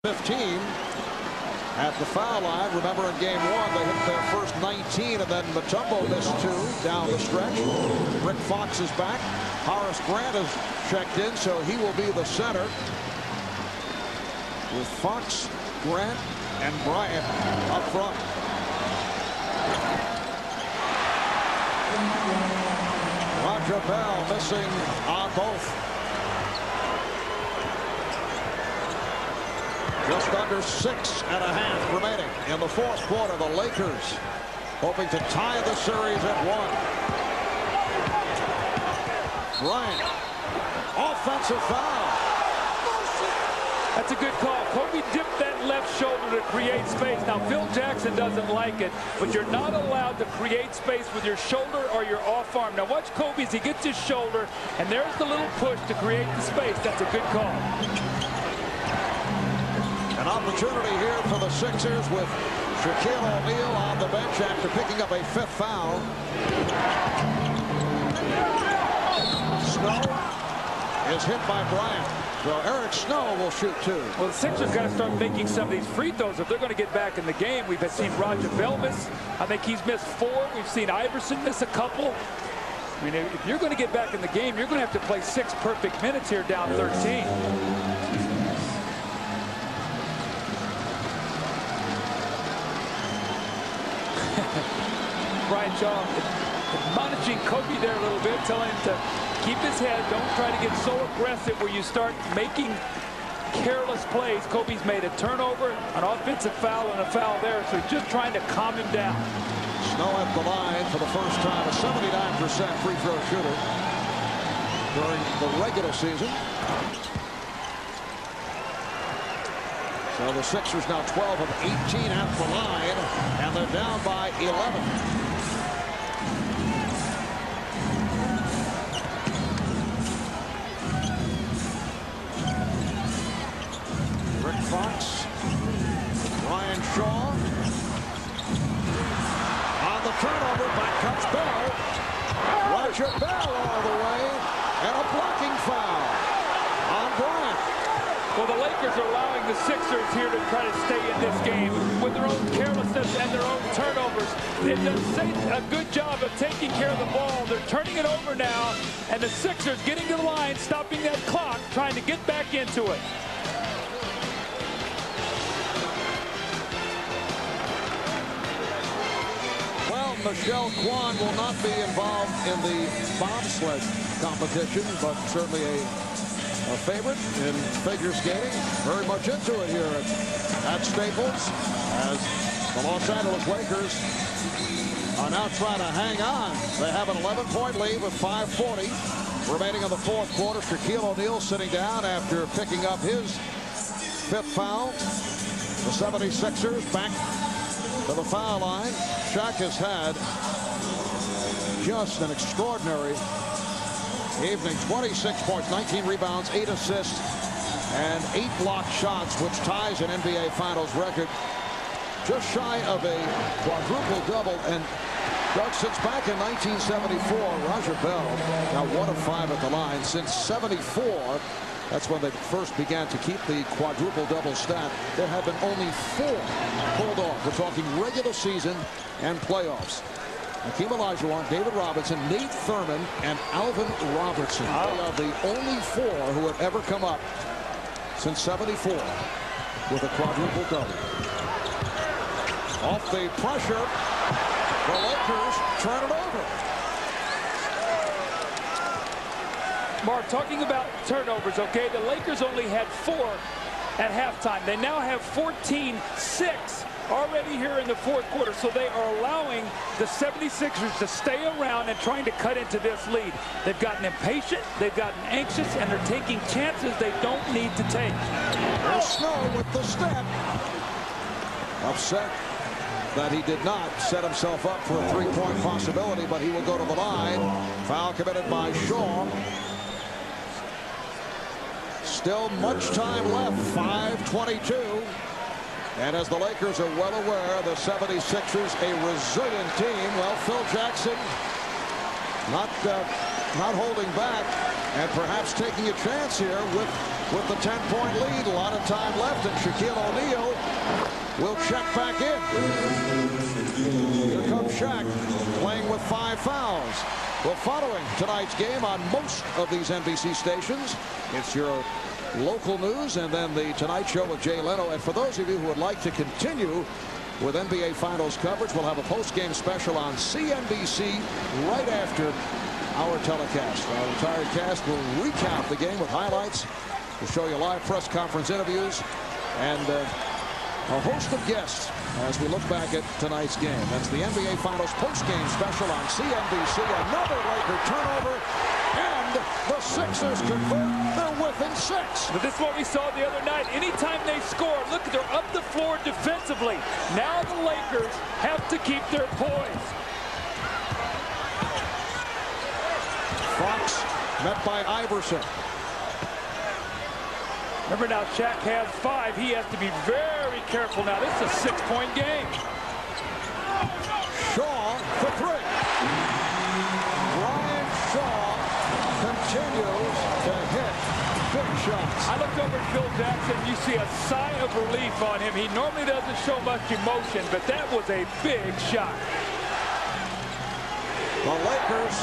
15 at the foul line. Remember, in game 1, they hit their first 19, and then Mutombo missed 2 down the stretch. Rick Fox is back. Horace Grant is checked in, so he will be the center, with Fox, Grant, and Bryant up front. Roger Bell missing on both. Just under 6.5 remaining in the fourth quarter. The Lakers hoping to tie the series at 1. Bryant, offensive foul. That's a good call. Kobe dipped that left shoulder to create space. Now, Phil Jackson doesn't like it, but you're not allowed to create space with your shoulder or your off arm. Now, watch Kobe as he gets his shoulder, and there's the little push to create the space. That's a good call. An opportunity here for the Sixers with Shaquille O'Neal on the bench after picking up a 5th foul. Snow is hit by Bryant. So Eric Snow will shoot 2. Well, the Sixers got to start making some of these free throws if they're going to get back in the game. We've seen Roger Bell miss. I think he's missed 4. We've seen Iverson miss a couple. I mean, if you're going to get back in the game, you're going to have to play 6 perfect minutes here down 13. Brian Shaw admonishing Kobe there a little bit, telling him to keep his head. Don't try to get so aggressive where you start making careless plays. Kobe's made a turnover, an offensive foul, and a foul there, so he's just trying to calm him down. Snow at the line for the first time, a 79% free throw shooter during the regular season. So the Sixers now 12 of 18 at the line, and they're down by 11. Rick Fox, Ryan Shaw on the turnover, back comes Bell. Roger Bell all the way, and a blocking foul on Bryant. Well, the Lakers are allowing the Sixers here to try to stay in this game with their own carelessness and their own turnovers. They've done a good job of taking care of the ball. They're turning it over now, and the Sixers getting to the line, stopping that clock, trying to get back into it. Well, Michelle Kwan will not be involved in the bobsled competition, but certainly a favorite in figure skating. Very much into it here at Staples, as the Los Angeles Lakers are now trying to hang on. They have an 11-point lead with 5:40 remaining in the fourth quarter. Shaquille O'Neal sitting down after picking up his 5th foul. The 76ers back to the foul line. Shaq has had just an extraordinary evening. 26 points, 19 rebounds, 8 assists, and 8 blocked shots, which ties an NBA Finals record. Just shy of a quadruple-double. And Doug, since back in 1974, Roger Bell now 1 of 5 at the line. Since 74, that's when they first began to keep the quadruple-double stat. There have been only 4 pulled off. We're talking regular season and playoffs. Hakeem Olajuwon, David Robinson, Nate Thurman, and Alvin Robertson. They are the only 4 who have ever come up since 74 with a quadruple-double. Off the pressure, the Lakers turn it over. Mark, talking about turnovers, okay, the Lakers only had 4 at halftime. They now have 14-6 already here in the fourth quarter, so they are allowing the 76ers to stay around and trying to cut into this lead. They've gotten impatient, they've gotten anxious, and they're taking chances they don't need to take. There's Snow with the step. Upset that he did not set himself up for a 3-point possibility, but he will go to the line. Foul committed by Shaw. Still much time left, 5:22. And as the Lakers are well aware, the 76ers a resilient team. Well, Phil Jackson not holding back and perhaps taking a chance here with with the 10-point lead. A lot of time left, and Shaquille O'Neal will check back in. Here comes Shaq, playing with 5 fouls. Well, following tonight's game on most of these NBC stations, it's your local news and then the Tonight Show with Jay Leno. And for those of you who would like to continue with NBA Finals coverage, we'll have a post-game special on CNBC right after our telecast. Our entire cast will recount the game with highlights. We'll show you live press conference interviews and a host of guests as we look back at tonight's game. That's the NBA Finals post-game special on CNBC. Another Laker turnover, and the Sixers convert. They're within 6. But this is what we saw the other night. Anytime they score, look, they're up the floor defensively. Now the Lakers have to keep their poise. Fox met by Iverson. Remember now, Shaq has 5. He has to be very careful now. This is a 6-point game. Shaw for 3. Brian Shaw continues to hit big shots. I looked over at Phil Jackson. You see a sigh of relief on him. He normally doesn't show much emotion, but that was a big shot. The Lakers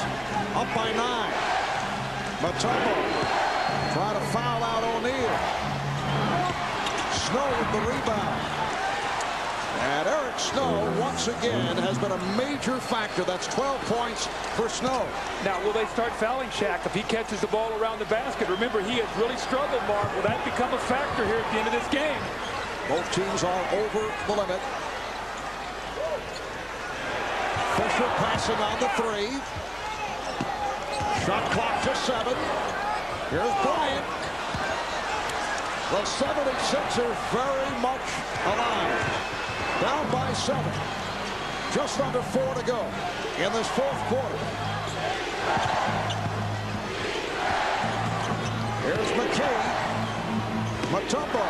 up by 9. Mutombo trying to foul out O'Neal. Snow with the rebound. And Eric Snow, once again, has been a major factor. That's 12 points for Snow. Now, will they start fouling Shaq if he catches the ball around the basket? Remember, he has really struggled, Mark. Will that become a factor here at the end of this game? Both teams are over the limit. Fisher passing on the 3. Shot clock to 7. Here's Bryant. The 76ers very much alive. Down by 7. Just under 4 to go in this 4th quarter. Here's McKee. Mutombo.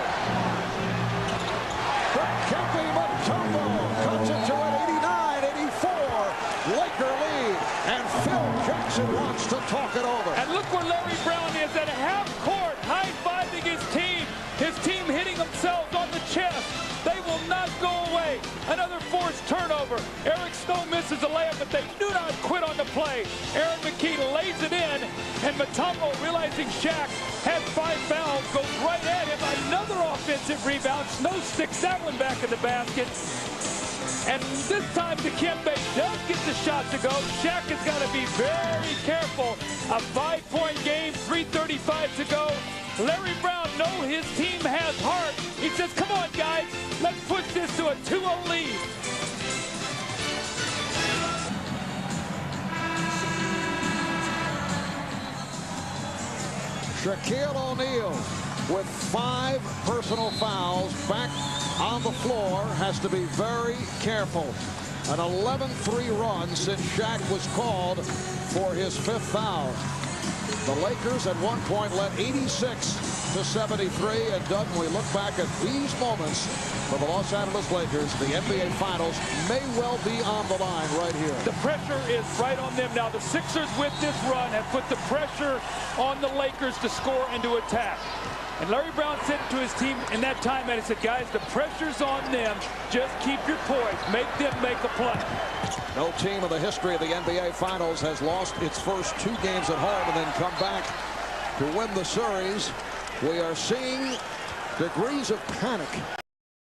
Kempe Mutombo cuts it to an 89-84 Laker lead. And Phil Jackson wants to talk it over. And look where Larry Brown is at half court, high-fiving his team. His team hitting themselves on the chest. They will not go away. Another forced turnover. Eric Snow misses a layup, but they do not quit on the play. Aaron McKee lays it in, and Mutombo, realizing Shaq has 5 fouls, goes right at him. Another offensive rebound. Snow sticks that one back in the basket. And this time Dikembe does get the shot to go. Shaq has got to be very careful. A 5-point game, 3:35 to go. Larry Brown knows his team has heart. He says, come on, guys, let's push this to a 2-0 lead. Shaquille O'Neal with 5 personal fouls back on the floor has to be very careful. An 11-3 run since Shaq was called for his 5th foul. The Lakers at one point led 86-73. And Doug, when we look back at these moments for the Los Angeles Lakers, the NBA Finals may well be on the line right here. The pressure is right on them now. The Sixers with this run have put the pressure on the Lakers to score and to attack. And Larry Brown said to his team in that time, and he said, guys, the pressure's on them. Just keep your poise. Make them make a play. No team in the history of the NBA Finals has lost its first 2 games at home and then come back to win the series. We are seeing degrees of panic